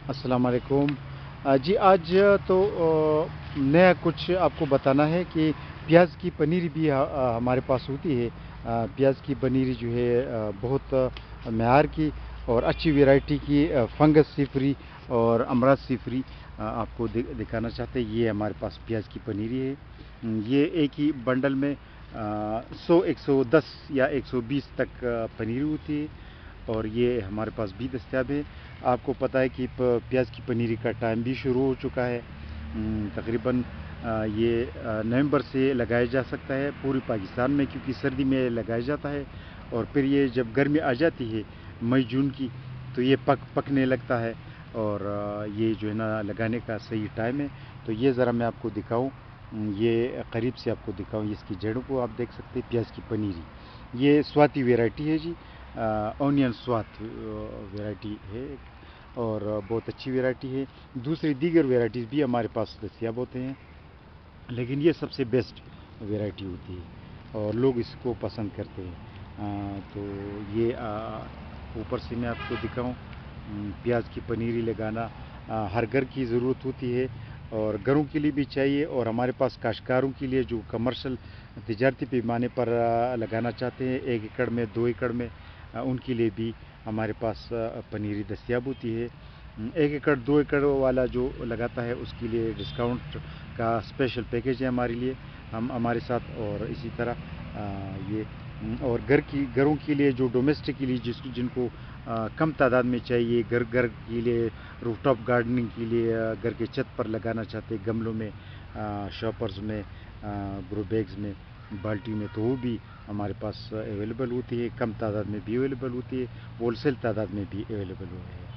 अस्सलाम वालेकुम। जी आज तो नया कुछ आपको बताना है कि प्याज की पनीर भी हमारे पास होती है। प्याज की पनीर जो है बहुत मेयार की और अच्छी वैरायटी की फंगस से फ्री और अमराज से फ्री आपको दिखाना चाहते हैं। ये हमारे पास प्याज की पनीरी है। ये एक ही बंडल में 100 110 या 120 तक पनीर होती है और ये हमारे पास भी दस्तियाब है। आपको पता है कि प्याज की पनीरी का टाइम भी शुरू हो चुका है। तकरीबन ये नवंबर से लगाया जा सकता है पूरी पाकिस्तान में, क्योंकि सर्दी में लगाया जाता है और फिर ये जब गर्मी आ जाती है मई जून की, तो ये पकने लगता है और ये जो है ना लगाने का सही टाइम है। तो ये ज़रा मैं आपको दिखाऊं, ये करीब से आपको दिखाऊं, इसकी जड़ों को आप देख सकते हैं। प्याज की पनीरी ये स्वाति वैरायटी है जी, ऑनियन स्वात वैरायटी है और बहुत अच्छी वैरायटी है। दूसरी दीगर वैरायटीज़ भी हमारे पास दस्तियाब होते हैं, लेकिन ये सबसे बेस्ट वैरायटी होती है और लोग इसको पसंद करते हैं। तो ये ऊपर से मैं आपको दिखाऊं, प्याज की पनीरी लगाना हर घर की ज़रूरत होती है और घरों के लिए भी चाहिए, और हमारे पास काश्तकारों के लिए जो कमर्शल तिजारती पैमाने पर लगाना चाहते हैं 1 एकड़ में 2 एकड़ में, उनके लिए भी हमारे पास पनीरी दस्तियाब होती है। 1 एकड़ 2 एकड़ वाला जो लगाता है उसके लिए डिस्काउंट का स्पेशल पैकेज है हमारे लिए, हम हमारे साथ। और इसी तरह ये और घरों के लिए जो डोमेस्टिक के लिए जिनको कम तादाद में चाहिए, घर घर के लिए रूफटॉप गार्डनिंग के लिए घर के छत पर लगाना चाहते हैं, गमलों में, शॉपर्स में, ग्रो बैग्स में, बाल्टी में, तो वो भी हमारे पास अवेलेबल होती है। कम तादाद में भी अवेलेबल होती है, होलसेल तादाद में भी अवेलेबल हो है।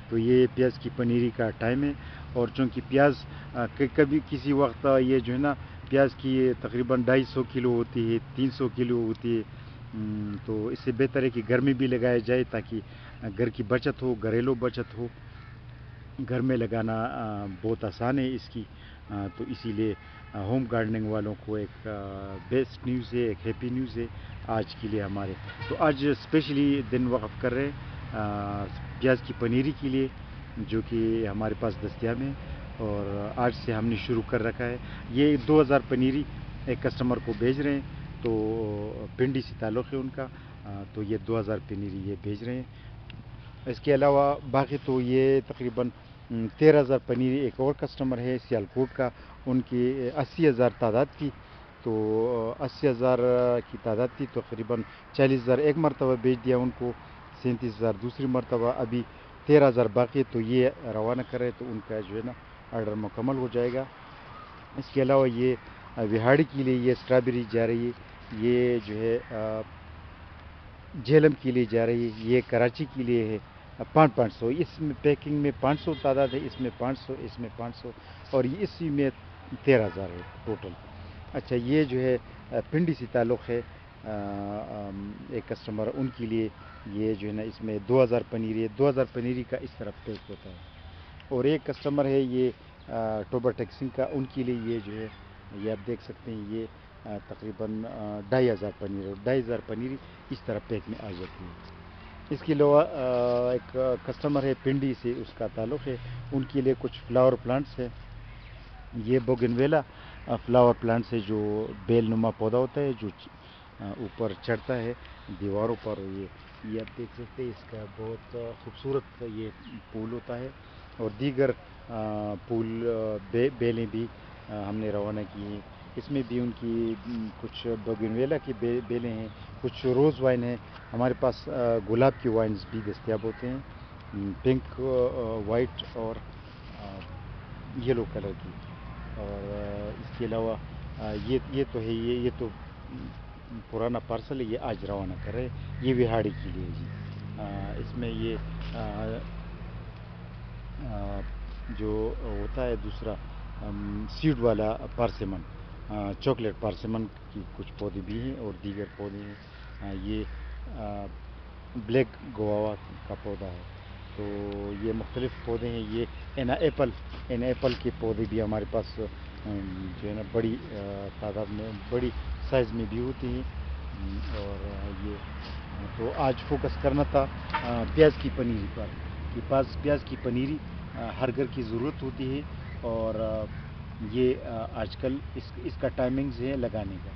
तो ये प्याज की पनीरी का टाइम है। और चूँकि प्याज कभी किसी वक्त ये जो है ना प्याज की तकरीबन 250 किलो होती है, 300 किलो होती है। तो इससे बेहतर है कि घर में भी लगाया जाए ताकि घर की बचत हो, घरेलू बचत हो। घर में लगाना बहुत आसान है इसकी, तो इसीलिए होम गार्डनिंग वालों को एक बेस्ट न्यूज़ है, एक हैप्पी न्यूज़ है आज के लिए हमारे। तो आज स्पेशली दिन वक़्फ़ कर रहे हैं प्याज की पनीरी के लिए, जो कि हमारे पास दस्तियाब है और आज से हमने शुरू कर रखा है। ये 2000 पनीरी एक कस्टमर को भेज रहे हैं, तो पिंडी से ताल्लुक़ है उनका, तो ये 2000 पनीरी ये भेज रहे हैं। इसके अलावा बाकी तो ये तकरीबन 13,000 पनीर एक और कस्टमर है सियालकोट का, उनकी 80,000 तादाद थी। तो 80,000 की तादाद थी, तो तकरीबन 40,000 एक मरतबा बेच दिया उनको, 37,000 दूसरी मरतबा, अभी 13,000 बाकी, तो ये रवाना कर रहे, तो उनका जो है ना ऑर्डर मुकम्मल हो जाएगा। इसके अलावा ये विहाड़ी के लिए ये स्ट्रॉबेरी जा रही है, ये जो है झेलम के लिए जा रही है, ये कराची के लिए है 500। इसमें पैकिंग में 500 तादाद है, इसमें 500, इसमें 500 और ये इसी में 13,000 है टोटल। अच्छा, ये जो है पिंडी से ताल्लुक़ है एक कस्टमर, उनके लिए ये जो है ना इसमें 2000 पनीरी है, 2000 पनीरी का इस तरफ पैक होता है। और एक कस्टमर है ये टोबा टैक्सिंग का, उनके लिए ये जो है ये आप देख सकते हैं, ये तकरीबन 2,500 पनीर, और 2,500 पनीर इस तरह पैक में आ जाती है। इसके अलावा एक कस्टमर है पिंडी से, उसका ताल्लुक़ है, उनके लिए कुछ फ्लावर प्लांट्स है। ये बोगनवेला फ्लावर प्लांट्स है, जो बेल नुमा पौधा होता है, जो ऊपर चढ़ता है दीवारों पर। ये आप देख सकते हैं, इसका बहुत खूबसूरत ये फूल होता है। और दीगर फूल बेलें भी हमने रवाना की हैं। इसमें भी उनकी कुछ बोगनवेला की बेलें हैं, कुछ रोज़ वाइन है हमारे पास, गुलाब की वाइन्स भी दस्तियाब होते हैं, पिंक, वाइट और येलो कलर की। और इसके अलावा ये तो है, ये तो पुराना पार्सल है, ये आज रवाना कर रहे हैं, ये विहाड़ी के लिए जी। इसमें ये जो होता है दूसरा सीड वाला पारसिमन, चॉकलेट पारसिमन की कुछ पौधे भी हैं और दीगर पौधे हैं। ये ब्लैक गोवा का पौधा है। तो ये मुख्तलिफ़ पौधे हैं। ये एना एप्पल के पौधे भी हमारे पास जो है ना बड़ी तादाद में, बड़ी साइज़ में भी होती हैं। और ये तो आज फोकस करना था प्याज की पनीरी पर, कि पास प्याज की पनीरी ہر گھر کی ضرورت ہوتی ہے، اور یہ آج کل اس کا ٹائمنگز ہے لگانے کا۔